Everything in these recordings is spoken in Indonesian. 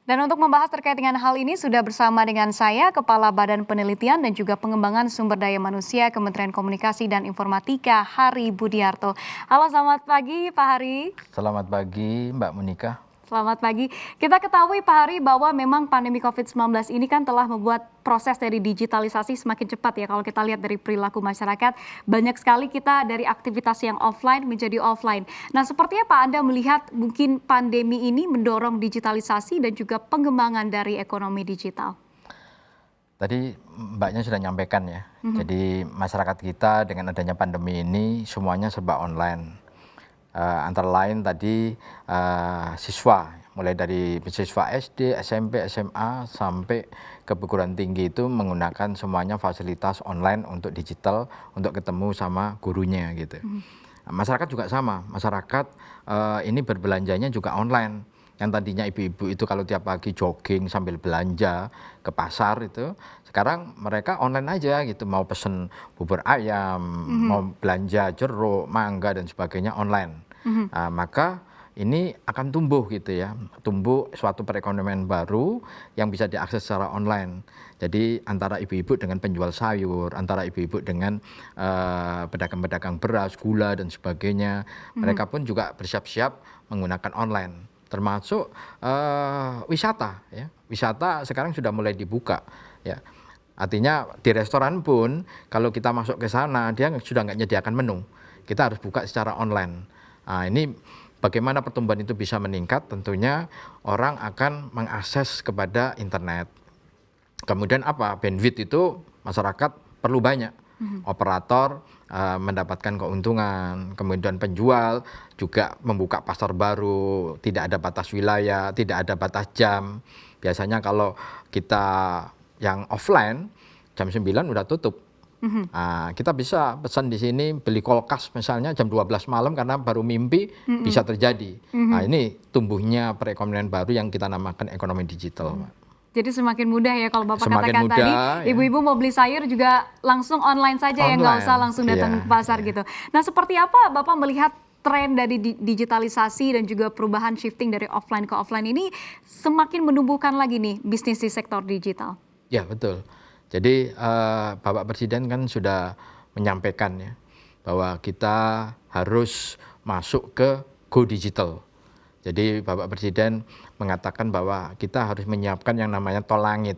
Dan untuk membahas terkait dengan hal ini sudah bersama dengan saya Kepala Badan Penelitian dan juga Pengembangan Sumber Daya Manusia Kementerian Komunikasi dan Informatika Hari Budiarto. Halo, selamat pagi Pak Hari. Selamat pagi Mbak Monika. Selamat pagi. Kita ketahui Pak Hari bahwa memang pandemi COVID-19 ini kan telah membuat proses dari digitalisasi semakin cepat ya. Kalau kita lihat dari perilaku masyarakat, banyak sekali kita dari aktivitas yang offline menjadi offline. Nah, seperti apa Anda melihat mungkin pandemi ini mendorong digitalisasi dan juga pengembangan dari ekonomi digital? Tadi Mbaknya sudah nyampaikan ya. Jadi masyarakat kita dengan adanya pandemi ini semuanya serba online. Antara lain tadi siswa, mulai dari siswa SD, SMP, SMA sampai ke perguruan tinggi itu menggunakan semuanya fasilitas online untuk digital, untuk ketemu sama gurunya gitu. Masyarakat juga sama, masyarakat ini berbelanjanya juga online. Yang tadinya ibu-ibu itu kalau tiap pagi jogging sambil belanja ke pasar itu, sekarang mereka online aja gitu, mau pesen bubur ayam, mau belanja jeruk, mangga dan sebagainya online. Maka ini akan tumbuh gitu ya, tumbuh suatu perekonomian baru yang bisa diakses secara online. Jadi antara ibu-ibu dengan penjual sayur, antara ibu-ibu dengan pedagang-pedagang beras, gula dan sebagainya, mereka pun juga bersiap-siap menggunakan online. Termasuk wisata ya, wisata sekarang sudah mulai dibuka ya. Artinya di restoran pun kalau kita masuk ke sana dia sudah nggak menyediakan menu, kita harus buka secara online. Nah, ini bagaimana pertumbuhan itu bisa meningkat, tentunya orang akan mengakses kepada internet. Kemudian apa? Bandwidth itu masyarakat perlu banyak. Operator mendapatkan keuntungan, kemudian penjual juga membuka pasar baru, tidak ada batas wilayah, tidak ada batas jam. Biasanya kalau kita yang offline, jam 9 udah tutup. Kita bisa pesan di sini beli kulkas misalnya jam 12 malam karena baru mimpi bisa terjadi. Nah, ini tumbuhnya perekonomian baru yang kita namakan ekonomi digital. Jadi semakin mudah ya kalau Bapak Semakin katakan mudah, tadi, ya. ibu-ibu mau beli sayur juga langsung online saja ya, nggak usah langsung datang ke pasar gitu. Nah, seperti apa Bapak melihat tren dari digitalisasi dan juga perubahan shifting dari offline ke offline ini semakin menumbuhkan lagi nih bisnis di sektor digital? Ya, betul. Jadi Bapak Presiden kan sudah menyampaikan ya bahwa kita harus masuk ke go digital. Jadi Bapak Presiden mengatakan bahwa kita harus menyiapkan yang namanya tol langit.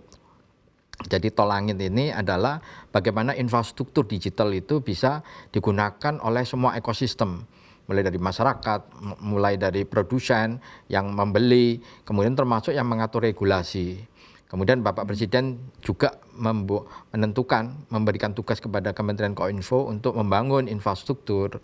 Jadi tol langit ini adalah bagaimana infrastruktur digital itu bisa digunakan oleh semua ekosistem. Mulai dari masyarakat, mulai dari produsen yang membeli, kemudian termasuk yang mengatur regulasi. Kemudian Bapak Presiden juga menentukan, memberikan tugas kepada Kementerian Kominfo untuk membangun infrastruktur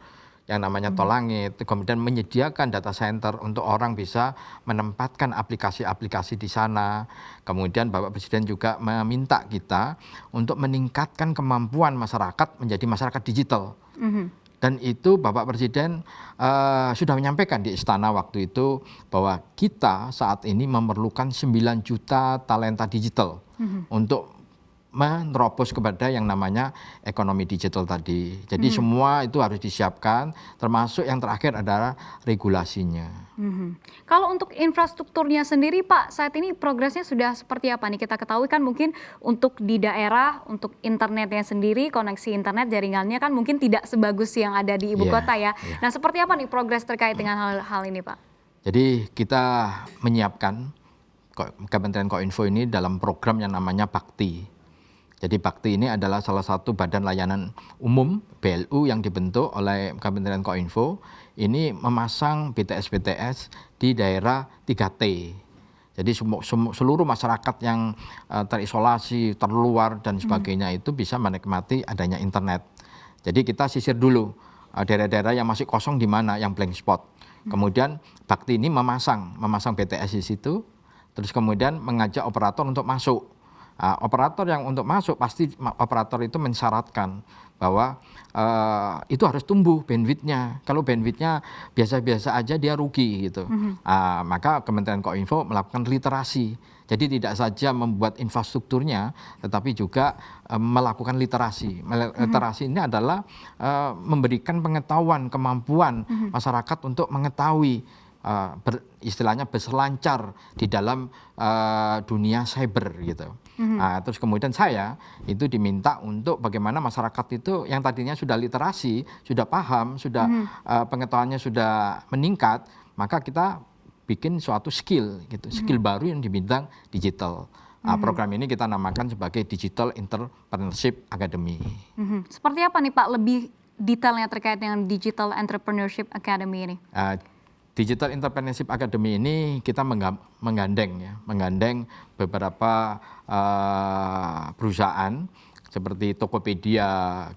yang namanya tol langit, kemudian menyediakan data center untuk orang bisa menempatkan aplikasi-aplikasi di sana. Kemudian Bapak Presiden juga meminta kita untuk meningkatkan kemampuan masyarakat menjadi masyarakat digital. Dan itu Bapak Presiden sudah menyampaikan di istana waktu itu bahwa kita saat ini memerlukan 9 juta talenta digital untuk menerobos kepada yang namanya ekonomi digital tadi. Jadi semua itu harus disiapkan, termasuk yang terakhir adalah regulasinya. Kalau untuk infrastrukturnya sendiri Pak, saat ini progresnya sudah seperti apa nih? Kita ketahui kan mungkin untuk di daerah, untuk internetnya sendiri, koneksi internet jaringannya kan mungkin tidak sebagus yang ada di ibu kota ya. Nah, seperti apa nih progres terkait dengan hal ini Pak? Jadi kita menyiapkan Kementerian Kominfo ini dalam program yang namanya Bakti. Jadi Bakti ini adalah salah satu badan layanan umum BLU yang dibentuk oleh Kementerian Kominfo. Ini memasang BTS-BTS di daerah 3T. Jadi seluruh masyarakat yang terisolasi, terluar dan sebagainya itu bisa menikmati adanya internet. Jadi kita sisir dulu daerah-daerah yang masih kosong di mana, yang blank spot. Kemudian Bakti ini memasang BTS di situ, terus kemudian mengajak operator untuk masuk. Operator yang untuk masuk pasti operator itu mensyaratkan bahwa itu harus tumbuh bandwidthnya. Kalau bandwidthnya biasa-biasa aja dia rugi gitu. Maka Kementerian Kominfo melakukan literasi. Jadi tidak saja membuat infrastrukturnya, tetapi juga melakukan literasi. Literasi ini adalah memberikan pengetahuan, kemampuan masyarakat untuk mengetahui istilahnya berselancar di dalam dunia cyber gitu. Terus kemudian saya itu diminta untuk bagaimana masyarakat itu yang tadinya sudah literasi, sudah paham, sudah pengetahuannya sudah meningkat, maka kita bikin suatu skill gitu, skill baru yang di bidang digital. Program ini kita namakan sebagai Digital Entrepreneurship Academy. Seperti apa nih Pak lebih detailnya terkait dengan Digital Entrepreneurship Academy ini? Digital Entrepreneurship Academy ini kita menggandeng beberapa perusahaan seperti Tokopedia,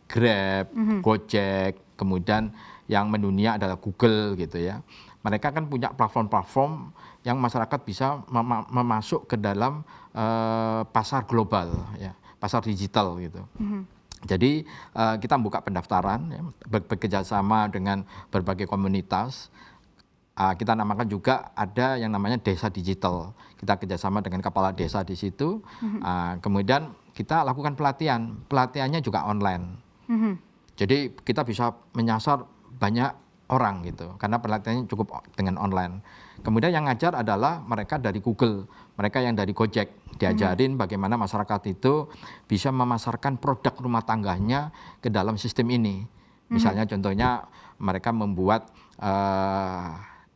Grab, Gojek, kemudian yang mendunia adalah Google gitu ya. Mereka kan punya platform-platform yang masyarakat bisa memasuk ke dalam pasar global, ya, pasar digital gitu. Jadi kita buka pendaftaran, ya, bekerjasama dengan berbagai komunitas. Kita namakan juga ada yang namanya desa digital. Kita kerjasama dengan kepala desa di situ. Kemudian kita lakukan pelatihan. Pelatihannya juga online. Jadi kita bisa menyasar banyak orang gitu. Karena pelatihannya cukup dengan online. Kemudian yang ngajar adalah mereka dari Google. Mereka yang dari Gojek. Diajarin bagaimana masyarakat itu bisa memasarkan produk rumah tangganya ke dalam sistem ini. Misalnya contohnya mereka membuat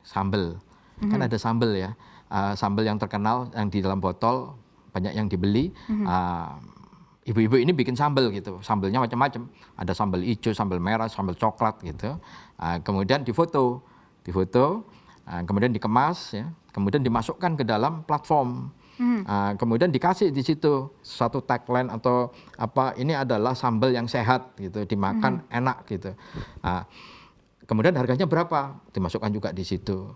sambal, kan ada sambal ya, sambal yang terkenal yang di dalam botol banyak yang dibeli. Ibu-ibu ini bikin sambal gitu, sambalnya macam-macam, ada sambal hijau, sambal merah, sambal coklat gitu. Kemudian difoto, kemudian dikemas, ya, kemudian dimasukkan ke dalam platform. Kemudian dikasih di situ satu tagline atau apa, ini adalah sambal yang sehat gitu, dimakan enak gitu. Kemudian harganya berapa? Dimasukkan juga di situ.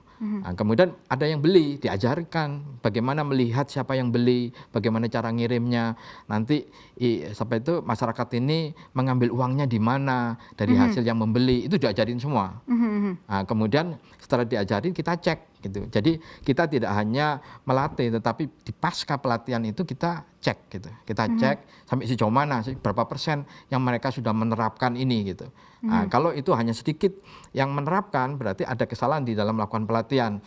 Kemudian ada yang beli, diajarkan bagaimana melihat siapa yang beli, bagaimana cara ngirimnya. Nanti sampai itu masyarakat ini mengambil uangnya di mana dari hasil yang membeli, itu diajarin semua. Kemudian setelah diajarin kita cek gitu. Jadi kita tidak hanya melatih, tetapi di pasca pelatihan itu kita cek gitu. Kita cek sampai sejauh mana, berapa persen yang mereka sudah menerapkan ini gitu. Kalau itu hanya sedikit yang menerapkan, berarti ada kesalahan di dalam melakukan pelatihan.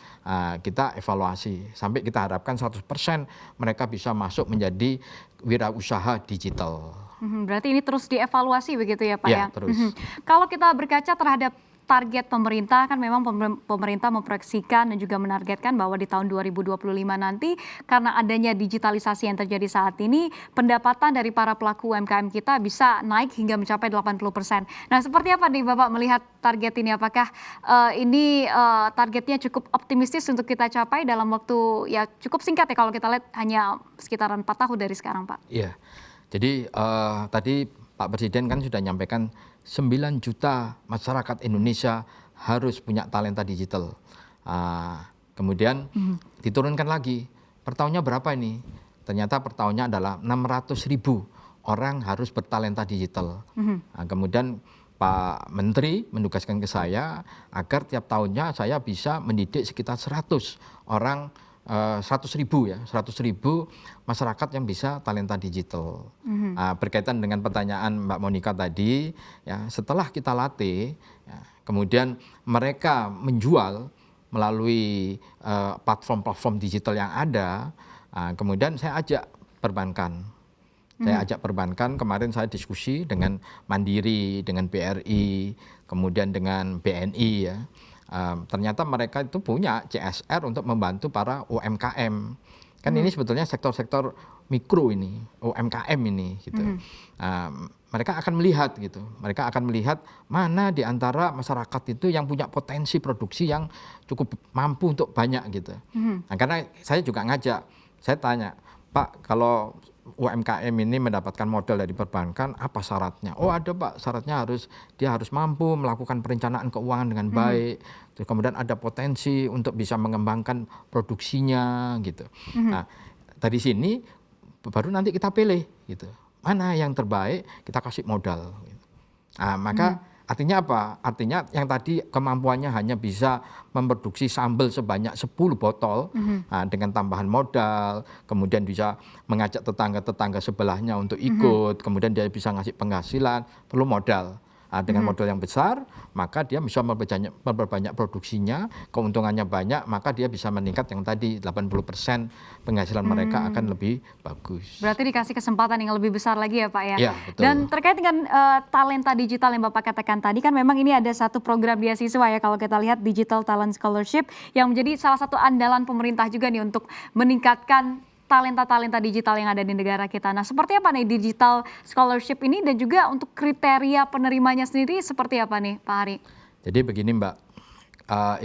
Kita evaluasi sampai kita harapkan 100% mereka bisa masuk menjadi wirausaha digital. Berarti ini terus dievaluasi begitu ya Pak ya? Terus. Kalau kita berkaca terhadap target pemerintah, kan memang pemerintah memproyeksikan dan juga menargetkan bahwa di tahun 2025 nanti karena adanya digitalisasi yang terjadi saat ini, pendapatan dari para pelaku UMKM kita bisa naik hingga mencapai 80%. Nah, seperti apa nih Bapak melihat target ini? Apakah ini targetnya cukup optimistis untuk kita capai dalam waktu ya cukup singkat ya, kalau kita lihat hanya sekitaran 4 tahun dari sekarang Pak? Iya, jadi tadi Pak Presiden kan sudah nyampaikan 9 juta masyarakat Indonesia harus punya talenta digital. Kemudian diturunkan lagi, per tahunnya berapa ini? Ternyata per tahunnya adalah 600.000 orang harus bertalenta digital. Kemudian Pak Menteri menugaskan ke saya agar tiap tahunnya saya bisa mendidik sekitar 100 orang, 100.000 ya, 100.000 masyarakat yang bisa talenta digital. Berkaitan dengan pertanyaan Mbak Monica tadi, ya, setelah kita latih, ya, kemudian mereka menjual melalui platform-platform digital yang ada, kemudian saya ajak perbankan. Kemarin saya diskusi dengan Mandiri, dengan BRI, kemudian dengan BNI ya. Ternyata mereka itu punya CSR untuk membantu para UMKM. Kan ini sebetulnya sektor-sektor mikro ini, UMKM ini gitu. Mereka akan melihat gitu. Mereka akan melihat mana di antara masyarakat itu yang punya potensi produksi yang cukup mampu untuk banyak gitu. Nah, karena saya juga ngajak, saya tanya, Pak, kalau UMKM ini mendapatkan modal dari perbankan, apa syaratnya? Oh ada Pak, syaratnya dia harus mampu melakukan perencanaan keuangan dengan baik, terus kemudian ada potensi untuk bisa mengembangkan produksinya gitu. Nah dari sini baru nanti kita pilih gitu, mana yang terbaik kita kasih modal. Gitu. Maka artinya apa? Artinya yang tadi kemampuannya hanya bisa memproduksi sambal sebanyak 10 botol dengan tambahan modal, kemudian bisa mengajak tetangga-tetangga sebelahnya untuk ikut, kemudian dia bisa ngasih penghasilan, perlu modal. Dengan modal yang besar, maka dia bisa memperbanyak produksinya, keuntungannya banyak, maka dia bisa meningkat yang tadi 80% penghasilan mereka akan lebih bagus. Berarti dikasih kesempatan yang lebih besar lagi ya Pak ya. Iya, betul. Dan terkait dengan talenta digital yang Bapak katakan tadi, kan memang ini ada satu program beasiswa ya kalau kita lihat, Digital Talent Scholarship, yang menjadi salah satu andalan pemerintah juga nih untuk meningkatkan talenta-talenta digital yang ada di negara kita. Nah, seperti apa nih digital scholarship ini, dan juga untuk kriteria penerimanya sendiri seperti apa nih Pak Hari? Jadi begini Mbak,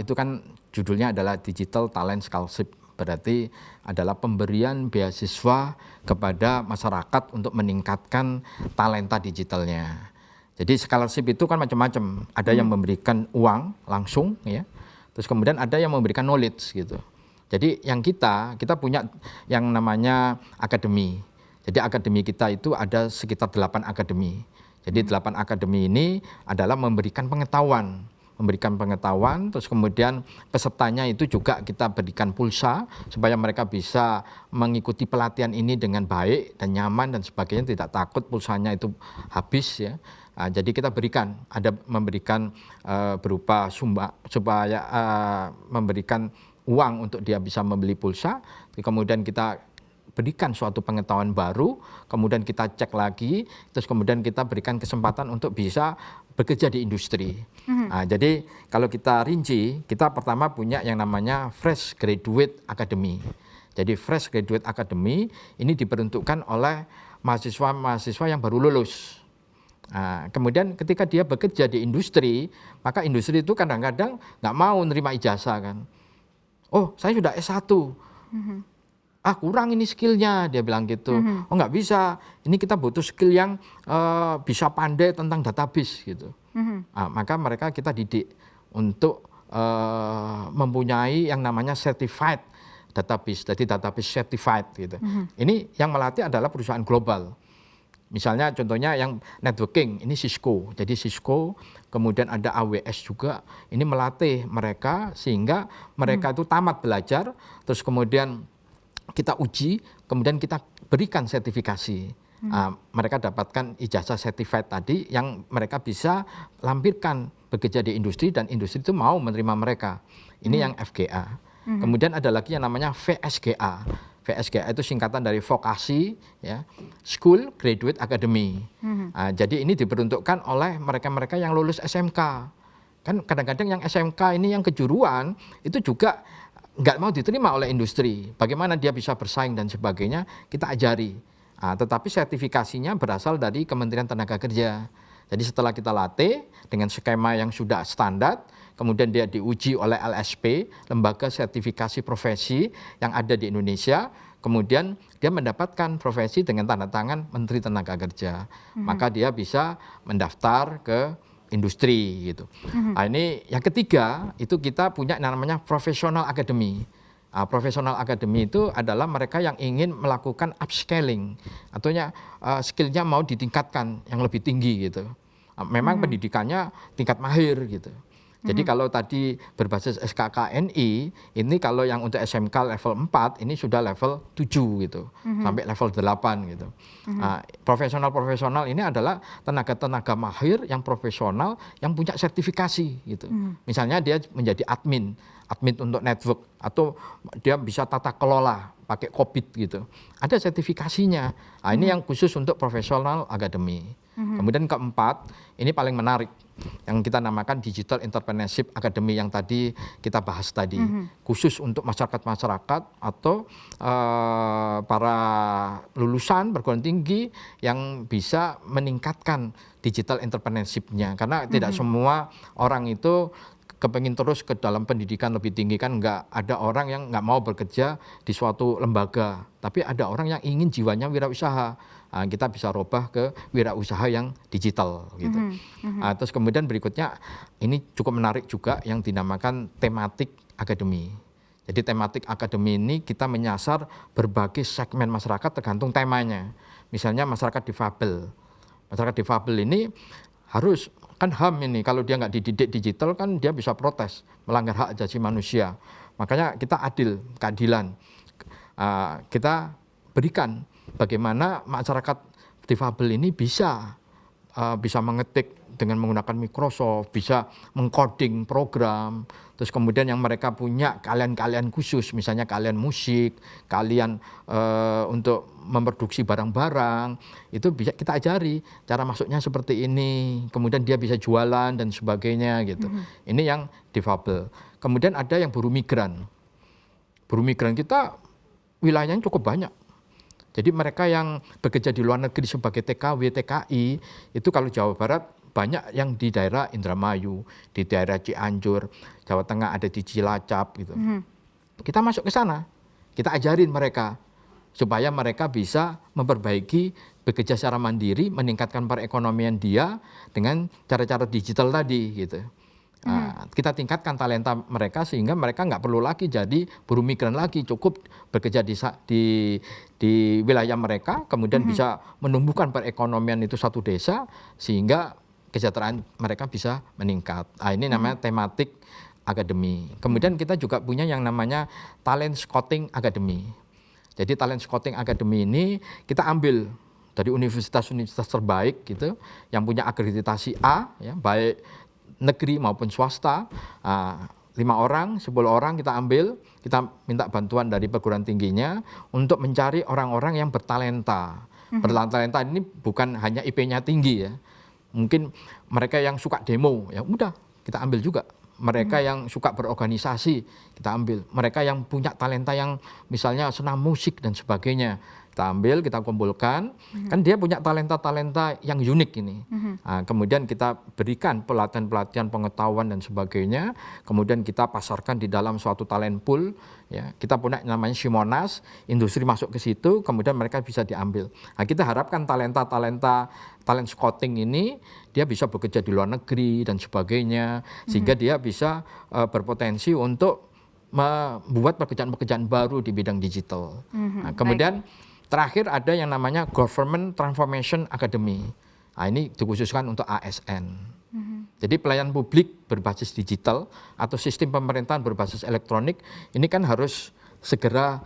itu kan judulnya adalah Digital Talent Scholarship, berarti adalah pemberian beasiswa kepada masyarakat untuk meningkatkan talenta digitalnya. Jadi scholarship itu kan macam-macam, ada yang memberikan uang langsung ya, terus kemudian ada yang memberikan knowledge gitu. Jadi yang kita punya yang namanya akademi. Jadi akademi kita itu ada sekitar 8 akademi. Jadi 8 akademi ini adalah memberikan pengetahuan, terus kemudian pesertanya itu juga kita berikan pulsa supaya mereka bisa mengikuti pelatihan ini dengan baik dan nyaman dan sebagainya, tidak takut pulsanya itu habis ya. Jadi kita memberikan berupa supaya memberikan uang untuk dia bisa membeli pulsa, kemudian kita berikan suatu pengetahuan baru, kemudian kita cek lagi, terus kemudian kita berikan kesempatan untuk bisa bekerja di industri. Jadi kalau kita rinci, kita pertama punya yang namanya Fresh Graduate Academy. Jadi Fresh Graduate Academy ini diperuntukkan oleh mahasiswa-mahasiswa yang baru lulus. Kemudian ketika dia bekerja di industri, maka industri itu kadang-kadang nggak mau nerima ijazah kan. Oh, saya sudah S1. Kurang ini skillnya, dia bilang gitu. Oh, nggak bisa, ini kita butuh skill yang bisa pandai tentang database gitu. Maka mereka kita didik untuk mempunyai yang namanya certified database, jadi database certified gitu. Ini yang melatih adalah perusahaan global. Misalnya contohnya yang networking, ini Cisco. Jadi Cisco, kemudian ada AWS juga, ini melatih mereka sehingga mereka itu tamat belajar, terus kemudian kita uji, kemudian kita berikan sertifikasi. Mereka dapatkan ijazah certified tadi yang mereka bisa lampirkan bekerja di industri, dan industri itu mau menerima mereka. Ini yang FGA. Kemudian ada lagi yang namanya VSGA. VSGA itu singkatan dari vokasi, ya, School Graduate Academy. Jadi ini diperuntukkan oleh mereka-mereka yang lulus SMK. Kan kadang-kadang yang SMK ini yang kejuruan itu juga nggak mau diterima oleh industri. Bagaimana dia bisa bersaing dan sebagainya, kita ajari. Tetapi sertifikasinya berasal dari Kementerian Tenaga Kerja. Jadi setelah kita latih dengan skema yang sudah standar, kemudian dia diuji oleh LSP, Lembaga Sertifikasi Profesi yang ada di Indonesia, kemudian dia mendapatkan profesi dengan tanda tangan Menteri Tenaga Kerja. Maka dia bisa mendaftar ke industri gitu. Ini yang ketiga, itu kita punya namanya Professional Academy. Professional Academy itu adalah mereka yang ingin melakukan upscaling, artinya skillnya mau ditingkatkan yang lebih tinggi gitu. Memang pendidikannya tingkat mahir gitu. Jadi kalau tadi berbasis SKKNI, ini kalau yang untuk SMK level 4, ini sudah level 7 gitu, sampai level 8 gitu. Profesional-profesional ini adalah tenaga-tenaga mahir yang profesional, yang punya sertifikasi gitu. Misalnya dia menjadi admin untuk network, atau dia bisa tata kelola pakai COVID gitu. Ada sertifikasinya. Ini yang khusus untuk Professional Academy. Kemudian keempat, ini paling menarik, yang kita namakan Digital Entrepreneurship Academy yang tadi kita bahas tadi, khusus untuk masyarakat-masyarakat atau para lulusan perguruan tinggi yang bisa meningkatkan digital entrepreneurship-nya, karena tidak semua orang itu kepengin terus ke dalam pendidikan lebih tinggi, kan nggak ada orang yang nggak mau bekerja di suatu lembaga, tapi ada orang yang ingin jiwanya wirausaha. Kita bisa robah ke wirausaha yang digital gitu. Terus kemudian berikutnya ini cukup menarik juga yang dinamakan tematik akademi. Jadi tematik akademi ini kita menyasar berbagai segmen masyarakat tergantung temanya. Misalnya masyarakat difabel. Masyarakat difabel ini harus, kan HAM ini kalau dia nggak dididik digital kan dia bisa protes, melanggar hak asasi manusia. Makanya kita keadilan. Kita berikan bagaimana masyarakat difabel ini bisa bisa mengetik dengan menggunakan Microsoft, bisa mengcoding program, terus kemudian yang mereka punya keahlian-keahlian khusus, misalnya keahlian musik, keahlian untuk memproduksi barang-barang, itu bisa kita ajari cara masuknya seperti ini, kemudian dia bisa jualan dan sebagainya gitu. Ini yang difabel. Kemudian ada yang buruh migran. Buruh migran kita wilayahnya cukup banyak. Jadi mereka yang bekerja di luar negeri sebagai TKW, TKI, itu kalau Jawa Barat banyak yang di daerah Indramayu, di daerah Cianjur, Jawa Tengah ada di Cilacap gitu. Kita masuk ke sana, kita ajarin mereka supaya mereka bisa memperbaiki bekerja secara mandiri, meningkatkan perekonomian dia dengan cara-cara digital tadi gitu. Kita tingkatkan talenta mereka sehingga mereka nggak perlu lagi jadi buruh migran lagi, cukup bekerja di wilayah mereka, kemudian bisa menumbuhkan perekonomian itu satu desa sehingga kesejahteraan mereka bisa meningkat. Ini namanya tematik academy. Kemudian kita juga punya yang namanya talent scouting academy. Jadi talent scouting academy ini kita ambil dari universitas-universitas terbaik gitu, yang punya akreditasi A, ya, baik negeri maupun swasta, 5 orang, 10 orang kita ambil, kita minta bantuan dari perguruan tingginya untuk mencari orang-orang yang bertalenta. Bertalenta ini bukan hanya IP-nya tinggi ya, mungkin mereka yang suka demo, ya udah kita ambil juga. Mereka yang suka berorganisasi kita ambil. Mereka yang punya talenta yang misalnya senang musik dan sebagainya kita ambil, kita kumpulkan. Kan dia punya talenta-talenta yang unik ini. Kemudian kita berikan pelatihan-pelatihan pengetahuan dan sebagainya. Kemudian kita pasarkan di dalam suatu talent pool. Ya, kita punya namanya Simonas, industri masuk ke situ, kemudian mereka bisa diambil. Kita harapkan talent scouting ini dia bisa bekerja di luar negeri dan sebagainya, sehingga dia bisa berpotensi untuk membuat pekerjaan-pekerjaan baru di bidang digital. Kemudian terakhir ada yang namanya Government Transformation Academy. Ini dikhususkan untuk ASN. Jadi pelayanan publik berbasis digital atau sistem pemerintahan berbasis elektronik ini kan harus segera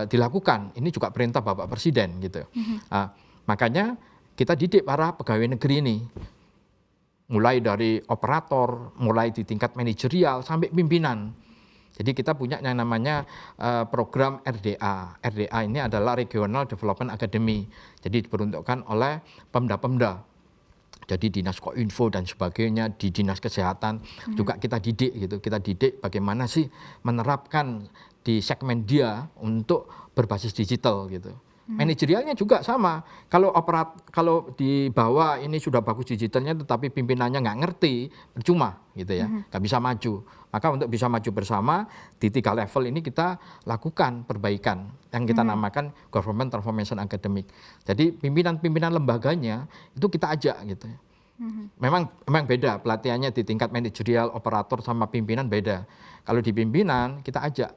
dilakukan. Ini juga perintah Bapak Presiden gitu. Makanya kita didik para pegawai negeri ini, mulai dari operator, mulai di tingkat manajerial sampai pimpinan. Jadi kita punya yang namanya program RDA. RDA ini adalah Regional Development Academy. Jadi diperuntukkan oleh Pemda-Pemda. Jadi Dinas Koinfo dan sebagainya, di Dinas Kesehatan juga kita didik gitu. Kita didik bagaimana sih menerapkan di segmen dia untuk berbasis digital gitu. Manajerialnya juga sama. Kalau di bawah ini sudah bagus digitalnya, tetapi pimpinannya nggak ngerti, percuma gitu ya, nggak bisa maju. Maka untuk bisa maju bersama di 3 level ini kita lakukan perbaikan yang kita namakan Government Transformation Academic. Jadi pimpinan-pimpinan lembaganya itu kita ajak gitu. Memang beda pelatihannya di tingkat manajerial, operator sama pimpinan beda. Kalau di pimpinan kita ajak,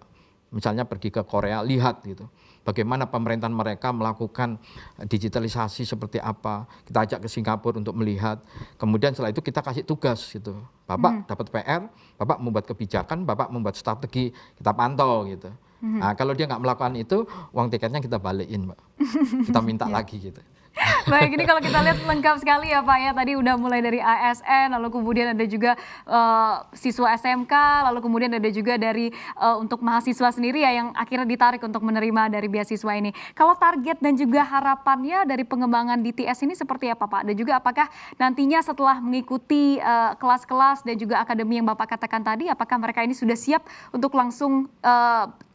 misalnya pergi ke Korea, lihat gitu. Bagaimana pemerintahan mereka melakukan digitalisasi seperti apa. Kita ajak ke Singapura untuk melihat. Kemudian setelah itu kita kasih tugas gitu. Bapak dapat PR, Bapak membuat kebijakan, Bapak membuat strategi, kita pantau gitu. Kalau dia nggak melakukan itu, uang tiketnya kita balikin, Mbak. Kita minta lagi gitu. Baik, ini kalau kita lihat lengkap sekali ya Pak ya. Tadi udah mulai dari ASN, lalu kemudian ada juga siswa SMK, lalu kemudian ada juga dari untuk mahasiswa sendiri ya yang akhirnya ditarik untuk menerima dari beasiswa ini. Kalau target dan juga harapannya dari pengembangan DTS ini seperti apa Pak? Dan juga apakah nantinya setelah mengikuti kelas-kelas dan juga akademi yang Bapak katakan tadi, apakah mereka ini sudah siap untuk langsung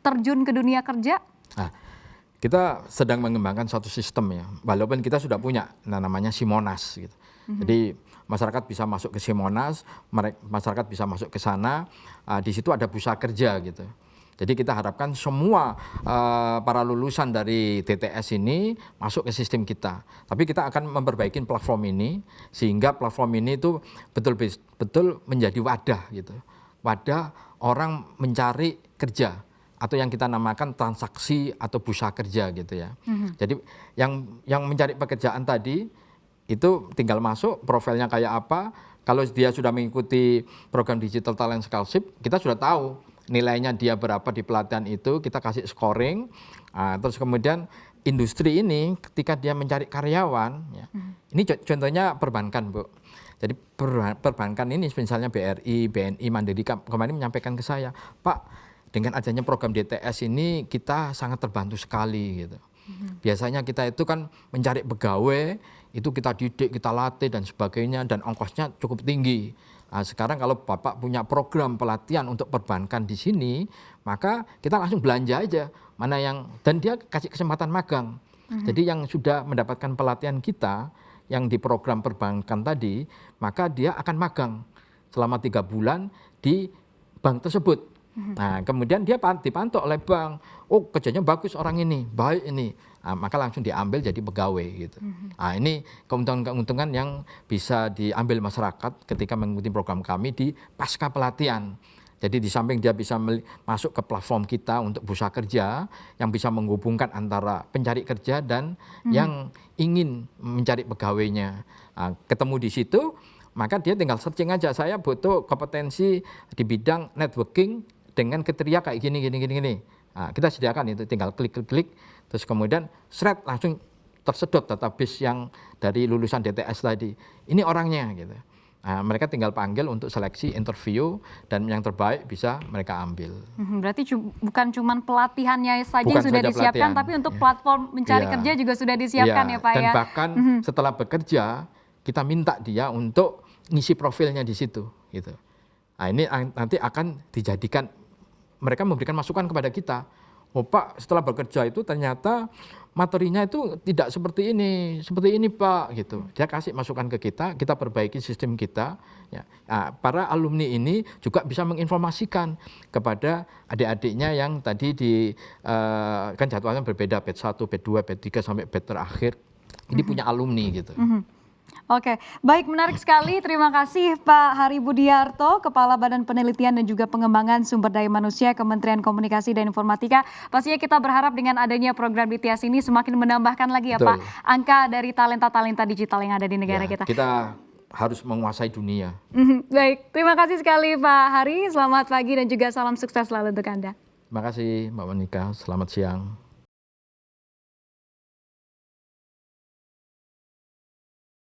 terjun ke dunia kerja? Kita sedang mengembangkan suatu sistem ya, walaupun kita sudah punya namanya Simonas gitu. Jadi masyarakat bisa masuk ke Simonas, masyarakat bisa masuk ke sana, di situ ada bursa kerja gitu. Jadi kita harapkan semua para lulusan dari DTS ini masuk ke sistem kita. Tapi kita akan memperbaiki platform ini sehingga platform ini itu betul-betul menjadi wadah gitu. Wadah orang mencari kerja, atau yang kita namakan transaksi atau bursa kerja gitu ya. Jadi yang mencari pekerjaan tadi itu tinggal masuk, profilnya kayak apa. Kalau dia sudah mengikuti program Digital Talent Scholarship, kita sudah tahu nilainya dia berapa di pelatihan itu, kita kasih scoring. Terus kemudian industri ini ketika dia mencari karyawan, ya, ini contohnya perbankan, Bu. Jadi perbankan ini misalnya BRI, BNI, Mandiri kemarin menyampaikan ke saya, Pak, dengan adanya program DTS ini kita sangat terbantu sekali gitu. Biasanya kita itu kan mencari pegawai, itu kita didik, kita latih dan sebagainya, dan ongkosnya cukup tinggi. Sekarang kalau Bapak punya program pelatihan untuk perbankan di sini, maka kita langsung belanja aja mana yang, dan dia kasih kesempatan magang. Jadi yang sudah mendapatkan pelatihan kita yang di program perbankan tadi, maka dia akan magang selama 3 bulan di bank tersebut. Nah, kemudian dia dipantau oleh bank, oh kerjanya bagus orang ini, baik ini, maka langsung diambil jadi pegawai gitu. Ini keuntungan-keuntungan yang bisa diambil masyarakat ketika mengikuti program kami di pasca pelatihan. Jadi di samping dia bisa masuk ke platform kita untuk bursa kerja yang bisa menghubungkan antara pencari kerja dan yang ingin mencari pegawainya. Ketemu di situ, maka dia tinggal searching aja, saya butuh kompetensi di bidang networking dengan kriteria kayak gini. Kita sediakan itu, tinggal klik, terus kemudian langsung tersedot database yang dari lulusan DTS tadi. Ini orangnya gitu. Mereka tinggal panggil untuk seleksi, interview, dan yang terbaik bisa mereka ambil. Berarti bukan cuma pelatihannya saja Bukan yang sudah saja disiapkan, pelatihan, tapi untuk platform mencari kerja juga sudah disiapkan ya Pak dan ya. bahkan setelah bekerja, kita minta dia untuk ngisi profilnya di situ. Gitu. Ini nanti akan dijadikan, mereka memberikan masukan kepada kita. Oh Pak, setelah bekerja itu ternyata materinya itu tidak seperti ini Pak, gitu. Dia kasih masukan ke kita perbaiki sistem kita. Ya. Para alumni ini juga bisa menginformasikan kepada adik-adiknya yang tadi kan jadwalnya berbeda, batch 1, batch 2, batch 3 sampai batch terakhir. Ini punya alumni gitu. Oke, baik, menarik sekali. Terima kasih Pak Hari Budiarto, Kepala Badan Penelitian dan juga Pengembangan Sumber Daya Manusia Kementerian Komunikasi dan Informatika. Pastinya kita berharap dengan adanya program DTS ini semakin menambahkan lagi ya Pak angka dari talenta-talenta digital yang ada di negara kita. Kita harus menguasai dunia. Baik, terima kasih sekali Pak Hari. Selamat pagi dan juga salam sukses selalu untuk Anda. Terima kasih Mbak Monika, selamat siang.